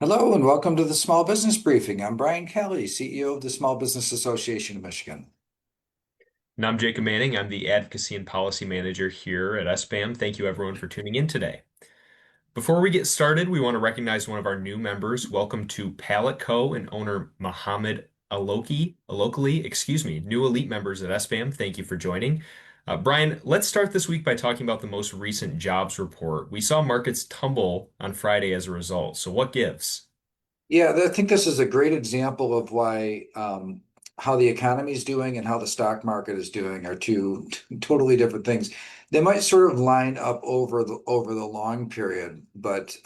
Hello and welcome to the Small Business Briefing. I'm Brian Calley, CEO of the Small Business Association of Michigan. And I'm Jacob Manning. I'm the Advocacy and Policy Manager here at SBAM. Thank you, everyone, for tuning in today. Before we get started, we want to recognize one of our new members. Welcome to Pallet Co. and owner Mohammed new elite members at SBAM. Thank you for joining. Brian, let's start this week by talking about the most recent jobs report. We saw markets tumble on Friday as a result. So what gives? Yeah, I think this is a great example of why how the economy is doing and how the stock market is doing are two totally different things. They might sort of line up over the long period, but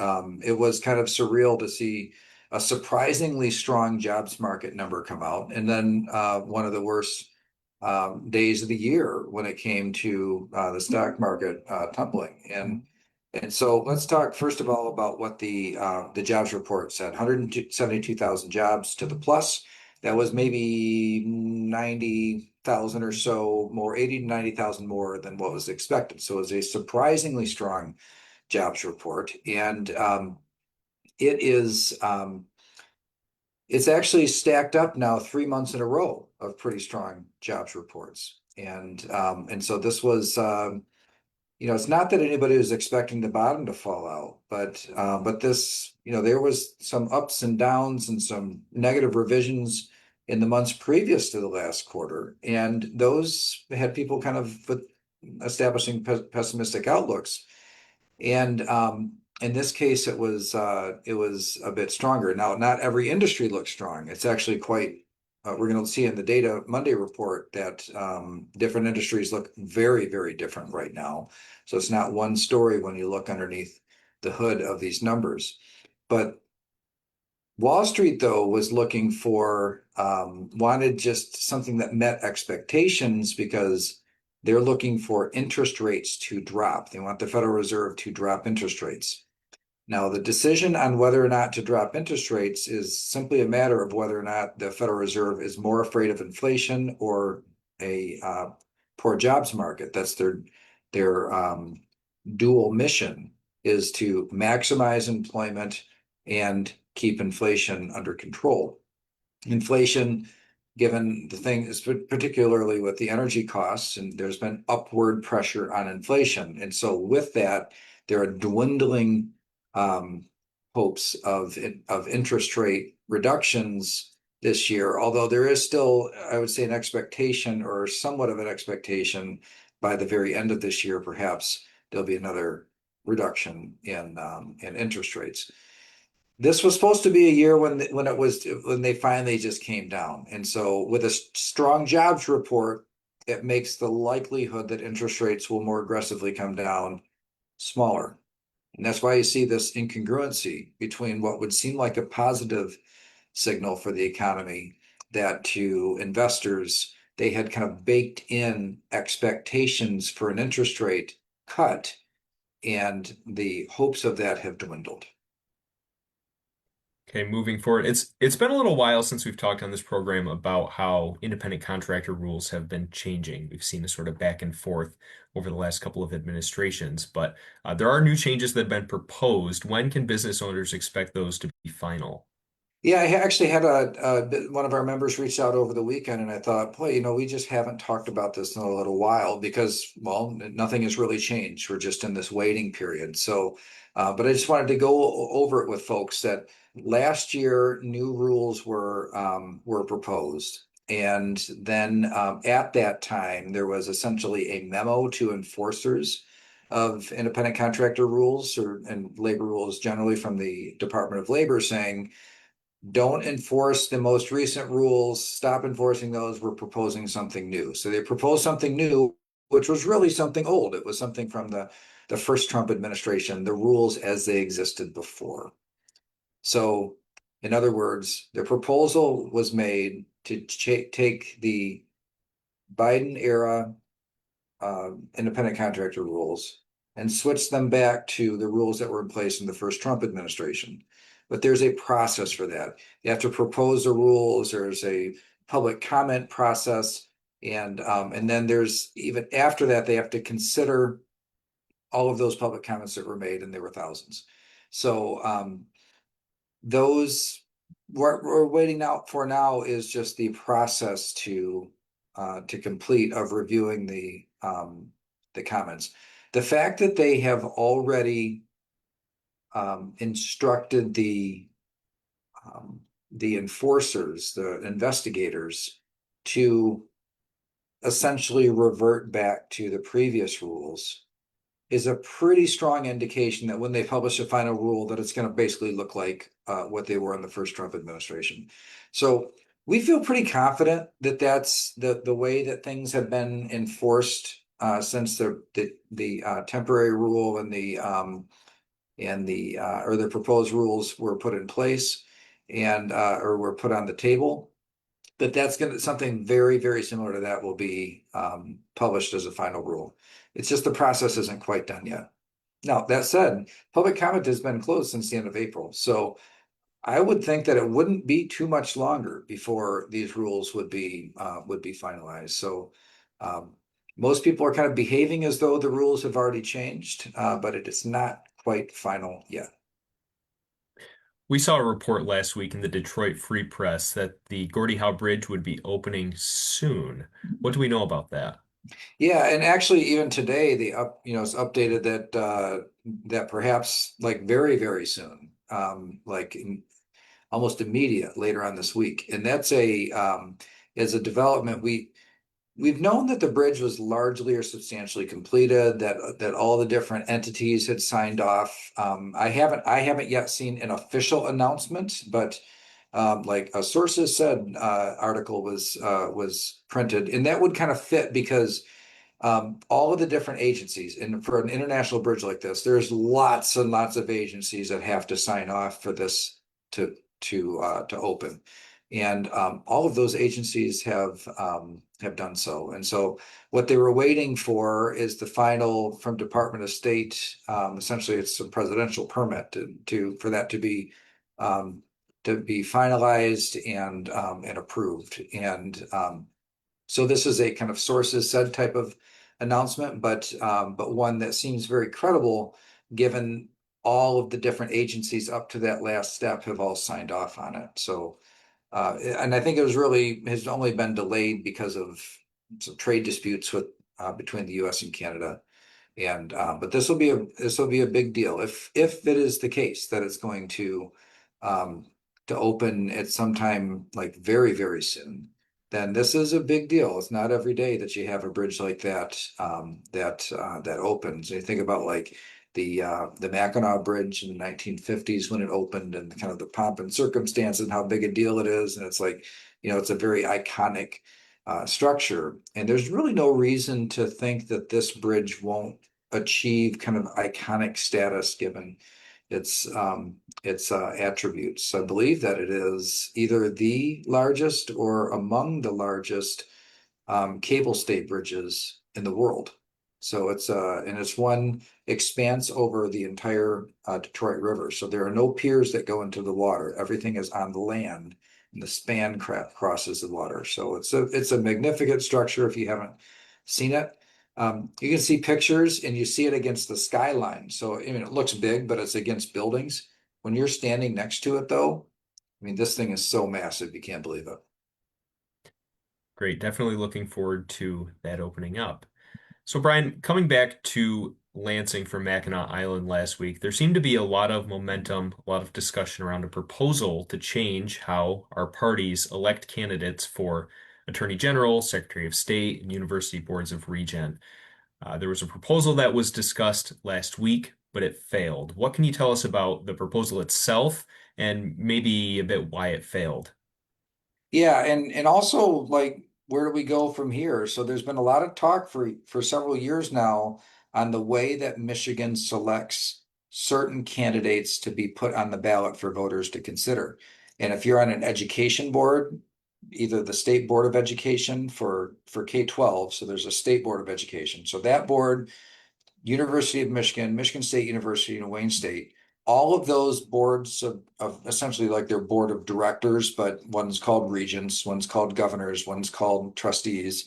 it was kind of surreal to see a surprisingly strong jobs market number come out, and then one of the worst days of the year when it came to the stock market tumbling. And so let's talk first of all about what the jobs report said. 172,000 jobs to the plus. That was maybe 90,000 or so more, 80 to 90,000 more than what was expected. So it was a surprisingly strong jobs report. And it is it's actually stacked up now 3 months in a row of pretty strong jobs reports. And so this was it's not that anybody was expecting the bottom to fall out, but this, there was some ups and downs and some negative revisions in the months previous to the last quarter, and those had people kind of establishing pessimistic outlooks. And in this case, it was a bit stronger. Now, not every industry looks strong. It's actually quite. We're going to see in the data Monday report that different industries look very, very different right now. So it's not one story when you look underneath the hood of these numbers. But Wall Street, though, was looking for, wanted just something that met expectations because they're looking for interest rates to drop. They want the Federal Reserve to drop interest rates. Now, the decision on whether or not to drop interest rates is simply a matter of whether or not the Federal Reserve is more afraid of inflation or a poor jobs market. That's their dual mission, is to maximize employment and keep inflation under control. Inflation, given the thing is particularly with the energy costs, and there's been upward pressure on inflation. And so with that, there are dwindling hopes of interest rate reductions this year, although there is still, I would say, an expectation or somewhat of an expectation by the very end of this year, perhaps there'll be another reduction in interest rates. This was supposed to be a year when they finally just came down. And so with a strong jobs report, it makes the likelihood that interest rates will more aggressively come down smaller. And that's why you see this incongruency between what would seem like a positive signal for the economy, that to investors, they had kind of baked in expectations for an interest rate cut, and the hopes of that have dwindled. Okay, moving forward, it's been a little while since we've talked on this program about how independent contractor rules have been changing. We've seen a sort of back and forth over the last couple of administrations, but there are new changes that have been proposed. When can business owners expect those to be final? Yeah, I actually had one of our members reach out over the weekend, and I thought, boy, we just haven't talked about this in a little while because, well, nothing has really changed. We're just in this waiting period. So, but I just wanted to go over it with folks that last year new rules were proposed, and then at that time there was essentially a memo to enforcers of independent contractor rules and labor rules generally from the Department of Labor saying, don't enforce the most recent rules, stop enforcing those. We're proposing something new. So they proposed something new, which was really something old. It was something from the first Trump administration, the rules as they existed before. So, in other words, the proposal was made to take the Biden era independent contractor rules and switch them back to the rules that were in place in the first Trump administration. But there's a process for that. You have to propose the rules. There's a public comment process, and then there's, even after that, they have to consider all of those public comments that were made, and there were thousands. So those what we're waiting out for now is just the process to complete of reviewing the comments. The fact that they have already instructed um, the enforcers, the investigators, to essentially revert back to the previous rules is a pretty strong indication that when they publish a final rule, that it's going to basically look like what they were in the first Trump administration. So we feel pretty confident that that's the way that things have been enforced since the temporary rule and the or the proposed rules were put in place and or were put on the table. But that's going to something very, very similar to that will be published as a final rule. It's just the process isn't quite done yet. Now, that said, public comment has been closed since the end of April. So I would think that it wouldn't be too much longer before these rules would be finalized. So um, most people are kind of behaving as though the rules have already changed, but it is not quite final yet. We saw a report last week in the Detroit Free Press that the Gordie Howe Bridge would be opening soon. What do we know about that? Yeah, and actually even today it's updated that that perhaps like very, very soon, almost immediate later on this week. And that's a is a development we've known that the bridge was largely or substantially completed, that all the different entities had signed off. I haven't yet seen an official announcement, but like a sources said article was printed, and that would kind of fit because all of the different agencies, and for an international bridge like this, there's lots and lots of agencies that have to sign off for this to to open, and all of those agencies have done so. And so, what they were waiting for is the final from Department of State. Essentially, it's a presidential permit for that to be finalized and approved. And so this is a kind of sources said type of announcement, but one that seems very credible given all of the different agencies up to that last step have all signed off on it. So, and I think has only been delayed because of some trade disputes between the U.S. and Canada. And but this will be a big deal if it is the case that it's going um, to open at some time like very, very soon. Then this is a big deal. It's not every day that you have a bridge like that that opens. You think about like the Mackinac Bridge in the 1950s when it opened, and kind of the pomp and circumstance and how big a deal it is. And it's like, it's a very iconic structure. And there's really no reason to think that this bridge won't achieve kind of iconic status given its attributes. I believe that it is either the largest or among the largest cable stay bridges in the world. So it's one expanse over the entire Detroit River. So there are no piers that go into the water. Everything is on the land, and the span crosses the water. So it's a magnificent structure if you haven't seen it. You can see pictures and you see it against the skyline. So I mean, it looks big, but it's against buildings. When you're standing next to it, though, I mean, this thing is so massive, you can't believe it. Great. Definitely looking forward to that opening up. So, Brian, coming back to Lansing from Mackinac Island last week, there seemed to be a lot of momentum, a lot of discussion around a proposal to change how our parties elect candidates for Attorney General, Secretary of State, and University Boards of Regent. There was a proposal that was discussed last week, but it failed. What can you tell us about the proposal itself and maybe a bit why it failed? Yeah, and also like where do we go from here? So there's been a lot of talk for several years now on the way that Michigan selects certain candidates to be put on the ballot for voters to consider. And if you're on an education board, either the State Board of Education for K-12, so there's a State Board of Education. So that board, University of Michigan, Michigan State University, and Wayne State, all of those boards of essentially like their board of directors, but one's called regents, one's called governors, one's called trustees.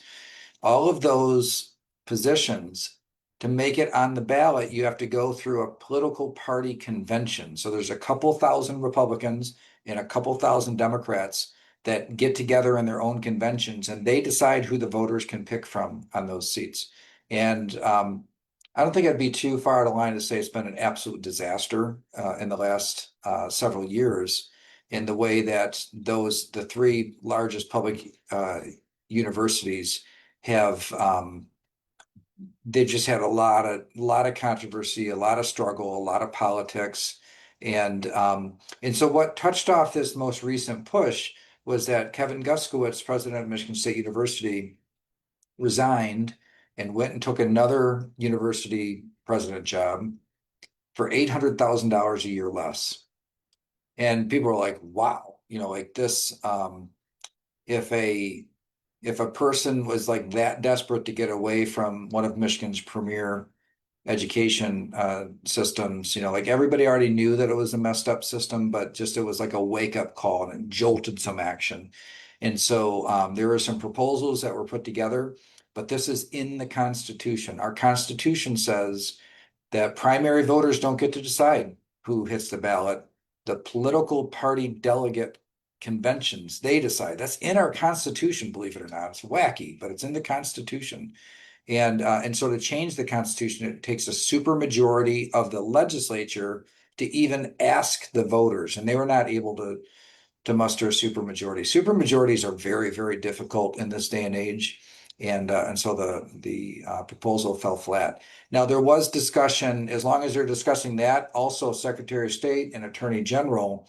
All of those positions to make it on the ballot, you have to go through a political party convention. So there's a couple thousand Republicans and a couple thousand Democrats that get together in their own conventions, and they decide who the voters can pick from on those seats. And I don't think it'd be too far to line to say it's been an absolute disaster in the last several years in the way that the three largest public universities have they've just had a lot of controversy, a lot of struggle, a lot of politics, and so what touched off this most recent push was that Kevin Guskowitz, president of Michigan State University, resigned and went and took another university president job for $800,000 a year less. And people are like, wow, like this, if a if a person was like that desperate to get away from one of Michigan's premier education systems, like everybody already knew that it was a messed up system, but just it was like a wake up call and it jolted some action. And so there were some proposals that were put together, but this is in the Constitution. Our Constitution says that primary voters don't get to decide who hits the ballot. The political party delegate conventions, they decide. That's in our Constitution, believe it or not. It's wacky, but it's in the Constitution. And so to change the Constitution, it takes a supermajority of the legislature to even ask the voters, and they were not able to muster a supermajority. Supermajorities are very, very difficult in this day and age, and so the proposal fell flat. Now there was discussion, as long as they're discussing that, also Secretary of State and Attorney General,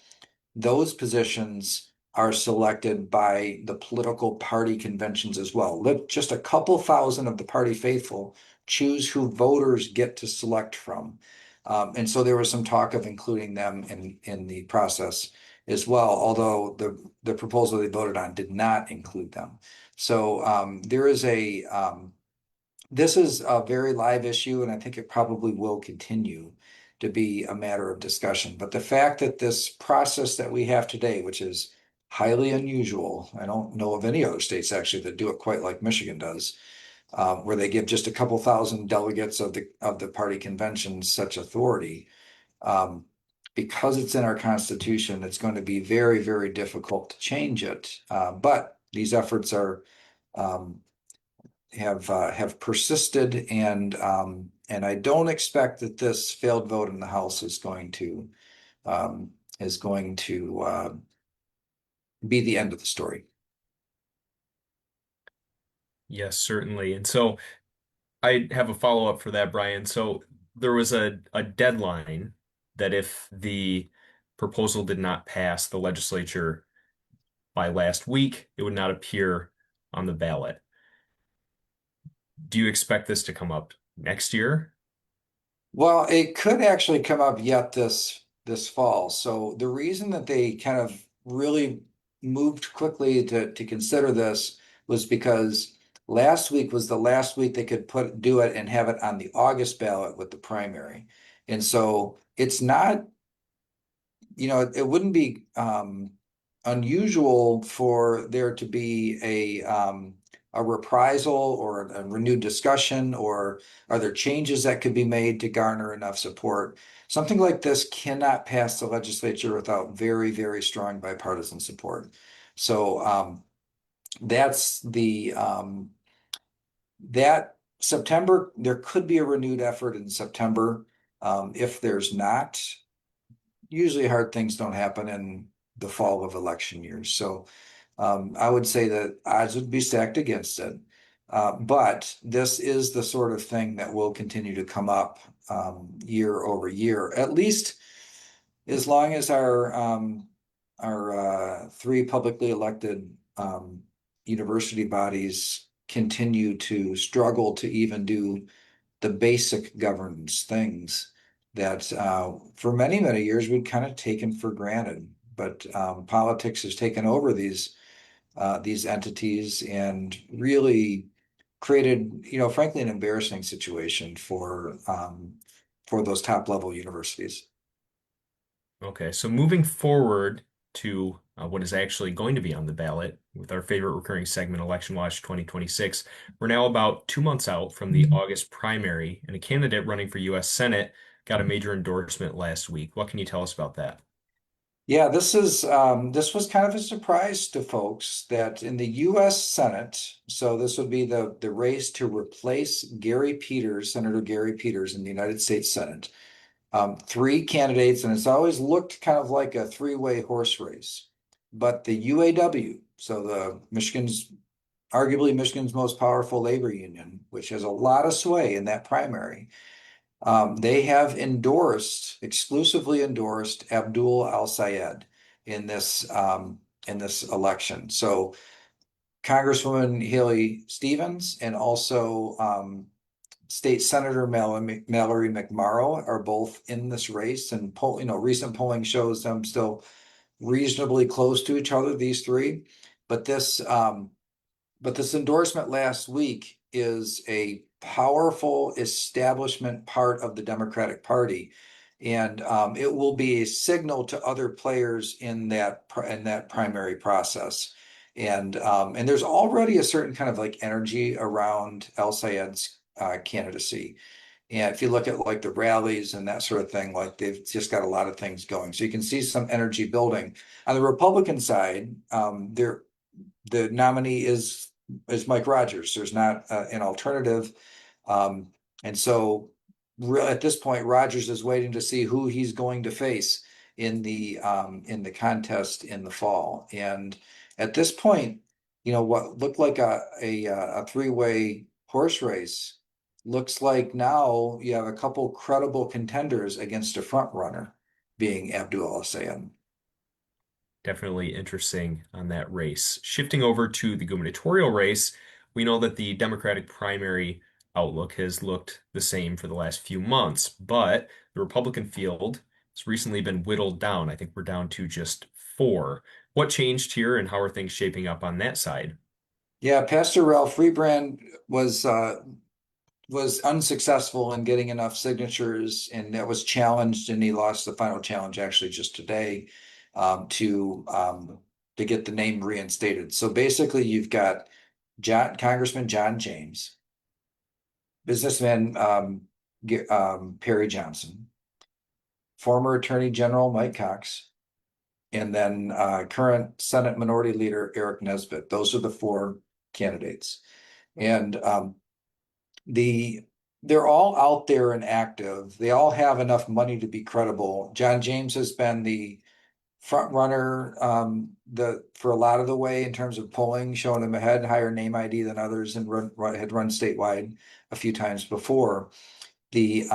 those positions are selected by the political party conventions as well. Just a couple thousand of the party faithful choose who voters get to select from. And so there was some talk of including them in the process as well, although the proposal they voted on did not include them. So this is a very live issue, and I think it probably will continue to be a matter of discussion. But the fact that this process that we have today, which is highly unusual, I don't know of any other states actually that do it quite like Michigan does, where they give just a couple thousand delegates of the party conventions such authority. Um, because it's in our Constitution, it's going to be very, very difficult to change it. But these efforts um, have persisted, and I don't expect that this failed vote in the House um, is going to be the end of the story. Yes, certainly. And so I have a follow-up for that, Brian. So there was a deadline that if the proposal did not pass the legislature by last week, it would not appear on the ballot. Do you expect this to come up next year? Well, it could actually come up yet this fall. So the reason that they kind of really moved quickly to consider this was because last week was the last week they could do it and have it on the August ballot with the primary. And so it's not, it wouldn't be unusual for there to be a reprisal or a renewed discussion, or are there changes that could be made to garner enough support? Something like this cannot pass the legislature without very, very strong bipartisan support. So that's that September, there could be a renewed effort in September. If there's not, usually hard things don't happen in the fall of election years. So I would say that odds would be stacked against it. But this is the sort of thing that will continue to come up year over year, at least as long as our three publicly elected university bodies continue to struggle to even do the basic governance things that for many, many years we'd kind of taken for granted. But politics has taken over these entities and really created, frankly, an embarrassing situation for those top level universities. Okay, so moving forward, to what is actually going to be on the ballot with our favorite recurring segment, Election Watch 2026. We're now about 2 months out from the August primary, and a candidate running for U.S. Senate got a major endorsement last week. What can you tell us about that? Yeah, this was kind of a surprise to folks that in the US Senate, so this would be the race to replace Gary Peters, Senator Gary Peters in the United States Senate. Three candidates, and it's always looked kind of like a three-way horse race. But the UAW, so the arguably Michigan's most powerful labor union, which has a lot of sway in that primary, they have exclusively endorsed Abdul Al-Sayed in this election. So Congresswoman Haley Stevens and also State Senator Mallory McMorrow are both in this race, and recent polling shows them still reasonably close to each other, these three. But this endorsement last week is a powerful establishment part of the Democratic Party, and it will be a signal to other players in that primary process. And there's already a certain kind of like energy around El Sayed's candidacy. And if you look at like the rallies and that sort of thing, like they've just got a lot of things going. So you can see some energy building. On the Republican side, the nominee is Mike Rogers. There's not an alternative. Um, and so at this point, Rogers is waiting to see who he's going to face in the contest in the fall. And at this point, what looked like a three-way horse race looks like now you have a couple credible contenders against a front runner, being Abdul Sayed. Definitely interesting on that race. Shifting over to the gubernatorial race, we know that the Democratic primary outlook has looked the same for the last few months, but the Republican field has recently been whittled down. I think we're down to just four. What changed here, and how are things shaping up on that side? Yeah, Pastor Ralph Freebrand was unsuccessful in getting enough signatures, and that was challenged, and he lost the final challenge actually just today um, to um, to get the name reinstated. So basically, you've got Congressman John James, businessman Perry Johnson, former Attorney General Mike Cox, and then current Senate Minority Leader Eric Nesbitt. Those are the four candidates, and the they're all out there and active. They all have enough money to be credible. John James has been the front runner for a lot of the way in terms of polling, showing him ahead, higher name ID than others, and had run statewide a few times before. The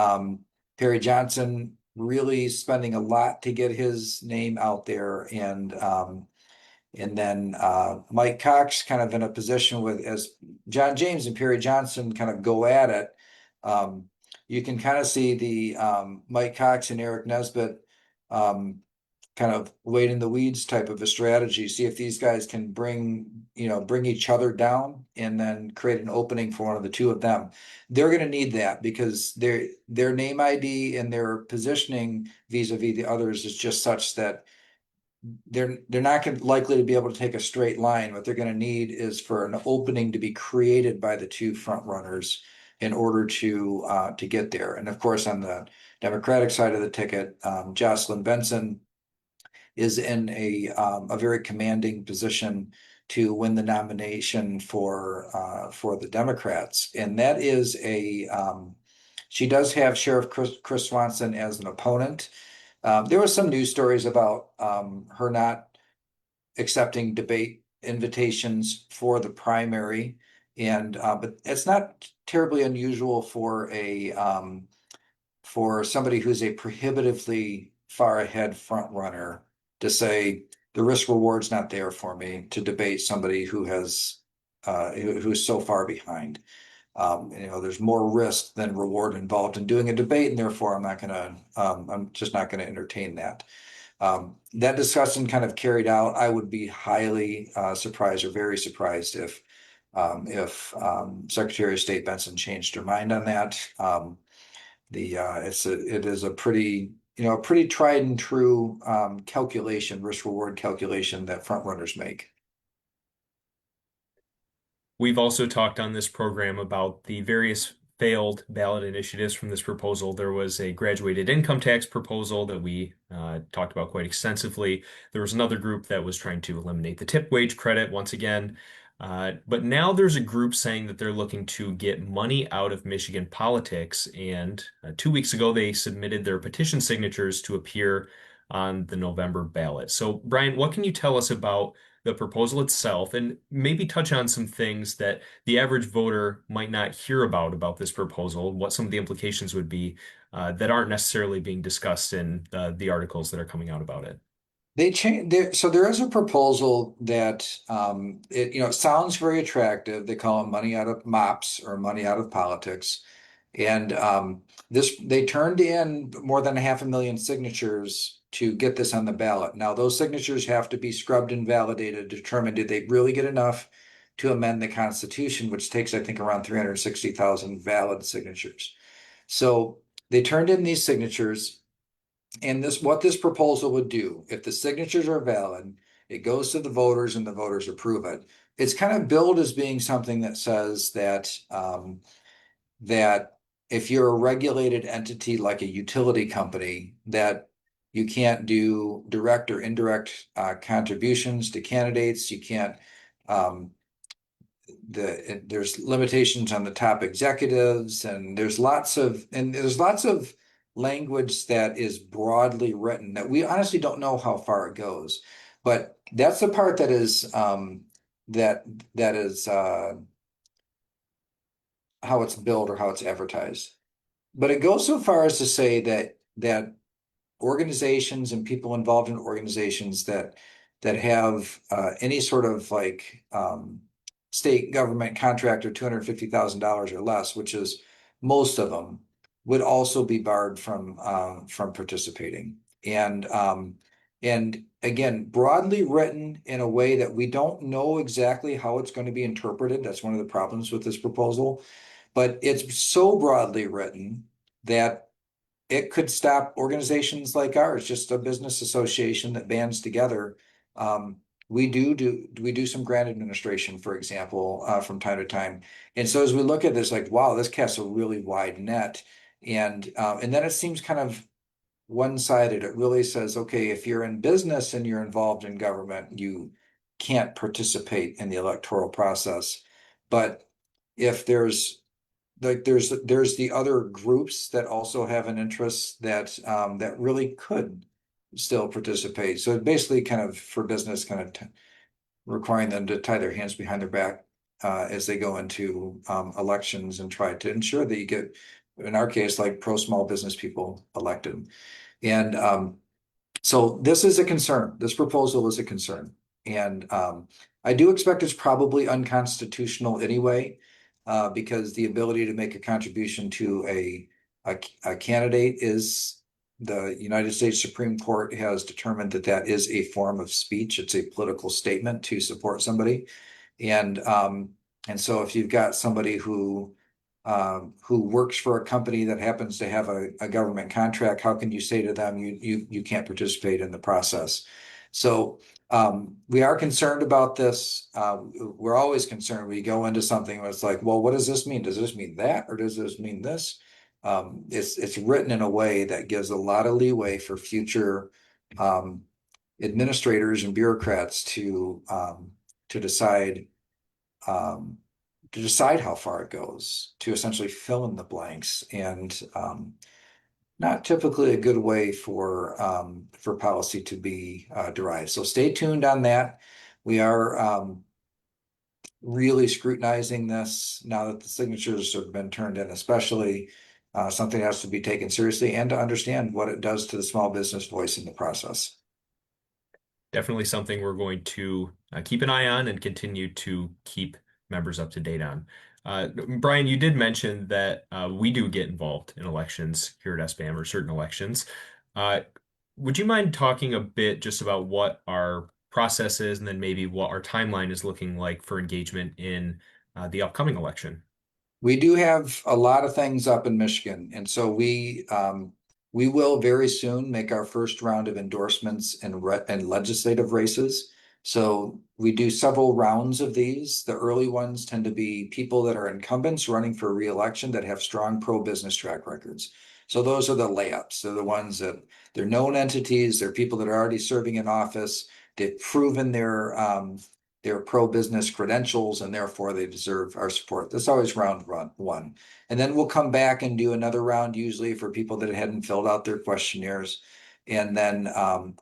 Perry Johnson really spending a lot to get his name out there, and then Mike Cox kind of in a position with as John James and Perry Johnson kind of go at it. Um, you can kind of see the Mike Cox and Eric Nesbitt kind of wait in the weeds type of a strategy. See if these guys can bring each other down and then create an opening for one of the two of them. They're going to need that because their name ID and their positioning vis-a-vis the others is just such that they're not likely to be able to take a straight line. What they're going to need is for an opening to be created by the two front runners in order to get there. And of course, on the Democratic side of the ticket, Jocelyn Benson is in a very commanding position to win the nomination for the Democrats, and that is she does have Sheriff Chris Swanson as an opponent. There was some news stories about her not accepting debate invitations for the primary, and but it's not terribly unusual for somebody who's a prohibitively far ahead front runner to say the risk reward's not there for me to debate somebody who's so far behind. There's more risk than reward involved in doing a debate, and therefore I'm just not gonna entertain that. That discussion kind of carried out. I would be highly surprised or very surprised if Secretary of State Benson changed her mind on that. It is a pretty a pretty tried and true calculation, risk reward calculation that front runners make. We've also talked on this program about the various failed ballot initiatives from this proposal. There was a graduated income tax proposal that we talked about quite extensively. There was another group that was trying to eliminate the tip wage credit once again. But now there's a group saying that they're looking to get money out of Michigan politics. And 2 weeks ago, they submitted their petition signatures to appear on the November ballot. So, Brian, what can you tell us about the proposal itself and maybe touch on some things that the average voter might not hear about this proposal, what some of the implications would be that aren't necessarily being discussed in the articles that are coming out about it? They change there, so there is a proposal that it sounds very attractive. They call it money out of MOPS or money out of politics. And this they turned in more than 500,000 signatures to get this on the ballot. Now those signatures have to be scrubbed and validated to determine did they really get enough to amend the Constitution, which takes, I think, around 360,000 valid signatures. So they turned in these signatures. And what this proposal would do, if the signatures are valid, it goes to the voters and the voters approve it. It's kind of billed as being something that says that if you're a regulated entity like a utility company, that you can't do direct or indirect contributions to candidates. You can't there's limitations on the top executives, and there's lots of language that is broadly written that we honestly don't know how far it goes. But that's the part that is that that is how it's billed or how it's advertised. But it goes so far as to say that organizations and people involved in organizations that have any sort of like state government contractor $250,000 or less, which is most of them, would also be barred from participating. And again, broadly written in a way that we don't know exactly how it's going to be interpreted. That's one of the problems with this proposal. But it's so broadly written that it could stop organizations like ours, just a business association that bands together. We do some grant administration, for example, from time to time. And so as we look at this, like, wow, this casts a really wide net. And then it seems kind of one-sided. It really says, okay, if you're in business and you're involved in government, you can't participate in the electoral process. But if there's the other groups that also have an interest that really could still participate. So it basically kind of for business kind of requiring them to tie their hands behind their back as they go into elections and try to ensure that you get, in our case, like pro small business people elected. And so this is a concern. This proposal is a concern. And I do expect it's probably unconstitutional anyway, because the ability to make a contribution to a candidate is the United States Supreme Court has determined that that is a form of speech. It's a political statement to support somebody. And so if you've got somebody who works for a company that happens to have a government contract, how can you say to them you can't participate in the process? So we are concerned about this. We're always concerned. We go into something where it's like, well, what does this mean? Does this mean that, or does this mean this? It's written in a way that gives a lot of leeway for future administrators and bureaucrats to decide um, to decide how far it goes, to essentially fill in the blanks, and not typically a good way for policy to be derived. So stay tuned on that. We are really scrutinizing this now that the signatures have been turned in, especially something has to be taken seriously and to understand what it does to the small business voice in the process. Definitely something we're going to keep an eye on and continue to keep members up to date on. Brian, you did mention that we do get involved in elections here at SBAM or certain elections. Uh, would you mind talking a bit just about what our process is and then maybe what our timeline is looking like for engagement in the upcoming election? We do have a lot of things up in Michigan, and so We will very soon make our first round of endorsements and legislative races. So we do several rounds of these. The early ones tend to be people that are incumbents running for re-election that have strong pro-business track records. So those are the layups. They're the ones that they're known entities. They're people that are already serving in office. They've proven their pro-business credentials, and therefore they deserve our support. That's always round one. And then we'll come back and do another round, usually for people that hadn't filled out their questionnaires. And then it'll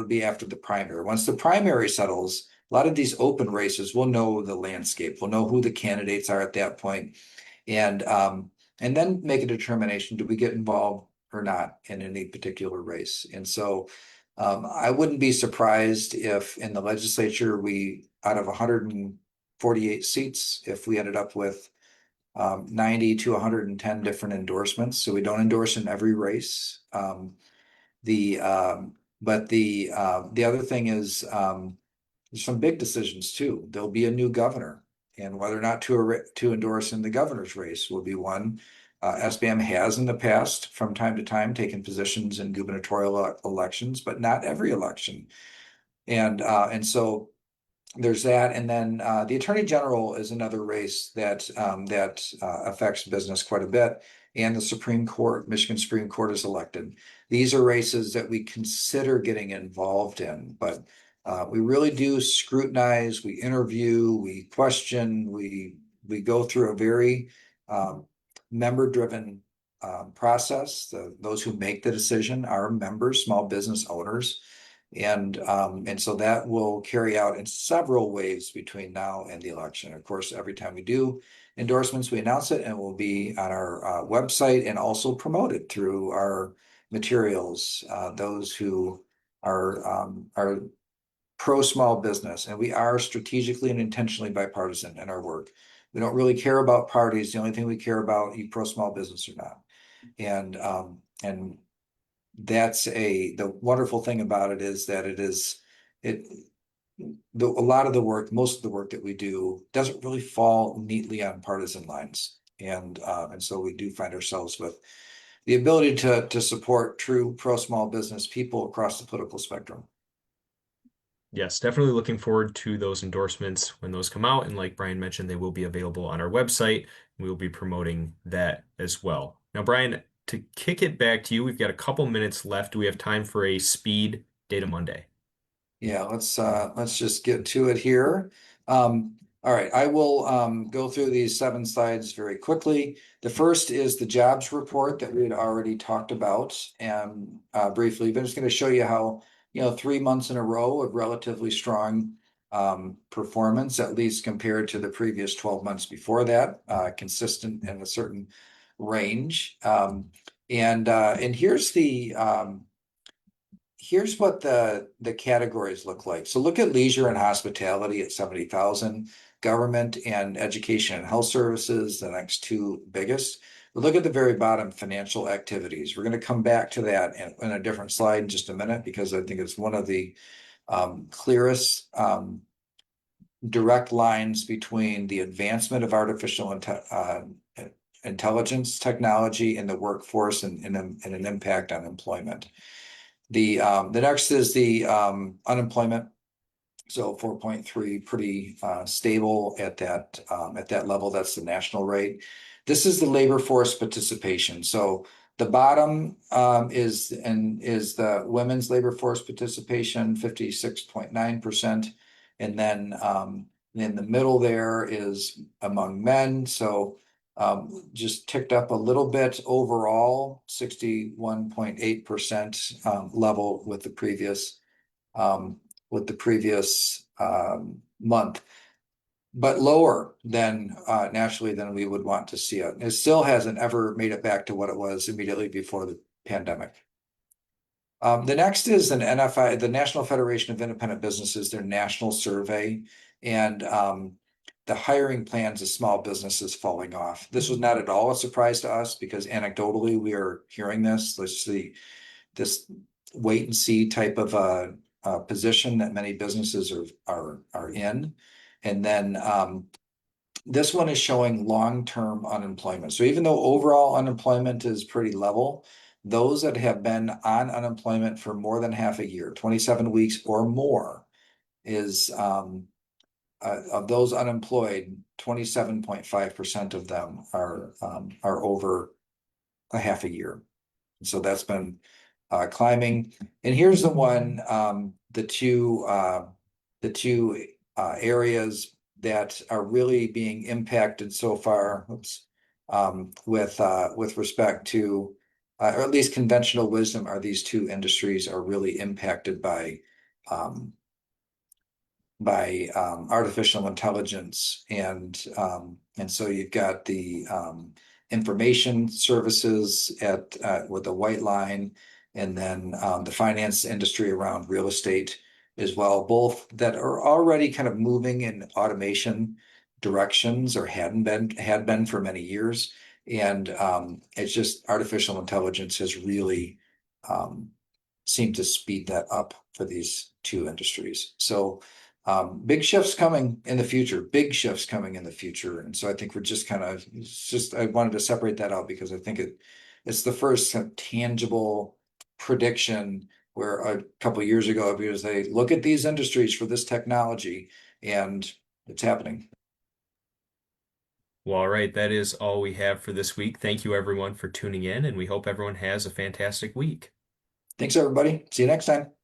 be after the primary. Once the primary settles, a lot of these open races, we'll know the landscape. We'll know who the candidates are at that point. And then make a determination, do we get involved or not in any particular race? And so I wouldn't be surprised if in the legislature out of 148 seats, if we ended up with 90 to 110 different endorsements. So we don't endorse in every race. The but the other thing is there's some big decisions too. There'll be a new governor, and whether or not to endorse in the governor's race will be one. SBM has in the past, from time to time, taken positions in gubernatorial elections, but not every election. And so there's that, and then the Attorney General is another race that affects business quite a bit, and the Supreme Court, Michigan Supreme Court is elected. These are races that we consider getting involved in, but we really do scrutinize, we interview, we question, we go through a very member-driven process. Those who make the decision are members, small business owners. And so that will carry out in several ways between now and the election. Of course, every time we do endorsements, we announce it, and it will be on our website and also promoted through our materials. Those who are pro small business, and we are strategically and intentionally bipartisan in our work. We don't really care about parties. The only thing we care about, you pro small business or not. And the wonderful thing about it is that a lot of the work, most of the work that we do doesn't really fall neatly on partisan lines. And so we do find ourselves with the ability to support true pro small business people across the political spectrum. Yes, definitely looking forward to those endorsements when those come out. And like Brian mentioned, they will be available on our website. We will be promoting that as well. Now, Brian, to kick it back to you, we've got a couple minutes left. Do we have time for a speed Data Monday? Yeah, let's just get to it here. All right, I will go through these 7 slides very quickly. The first is the jobs report that we had already talked about and briefly, but I'm just going to show you how 3 months in a row of relatively strong performance, at least compared to the previous 12 months before that, consistent in a certain range. And here's what the categories look like. So look at leisure and hospitality at 70,000, government and education and health services, the next 2 biggest. But look at the very bottom, financial activities. We're going to come back to that in a different slide in just a minute, because I think it's one of the clearest direct lines between the advancement of artificial intelligence technology in the workforce and an impact on employment. The next is the unemployment. So 4.3, pretty stable at that level. That's the national rate. This is the labor force participation. So the bottom is the women's labor force participation, 56.9%. And then in the middle there is among men. So just ticked up a little bit overall, 61.8% level with the previous month, but lower than nationally than we would want to see it. It still hasn't ever made it back to what it was immediately before the pandemic. The next is an NFI, the National Federation of Independent Businesses, their national survey, and the hiring plans of small businesses falling off. This was not at all a surprise to us, because anecdotally we are hearing this. Let's see, this wait and see type of a position that many businesses are in. And then this one is showing long-term unemployment. So even though overall unemployment is pretty level, those that have been on unemployment for more than half a year, 27 weeks or more, is of those unemployed, 27.5% of them are over a half a year. So that's been climbing. And here's the one, the two areas that are really being impacted so far. Oops, with respect to, or at least conventional wisdom, are these two industries are really impacted um, by artificial intelligence, and so you've got the information services at with the white line, and then the finance industry around real estate as well, both that are already kind of moving in automation directions or had been for many years. And it's just artificial intelligence has really seemed to speed that up for these two industries. So big shifts coming in the future, big shifts coming in the future. And so I think we're just kind of, it's just, I wanted to separate that out because I think it's the first kind of tangible prediction where a couple of years ago, because they look at these industries for this technology and it's happening. Well, all right, that is all we have for this week. Thank you everyone for tuning in, and we hope everyone has a fantastic week. Thanks, everybody. See you next time.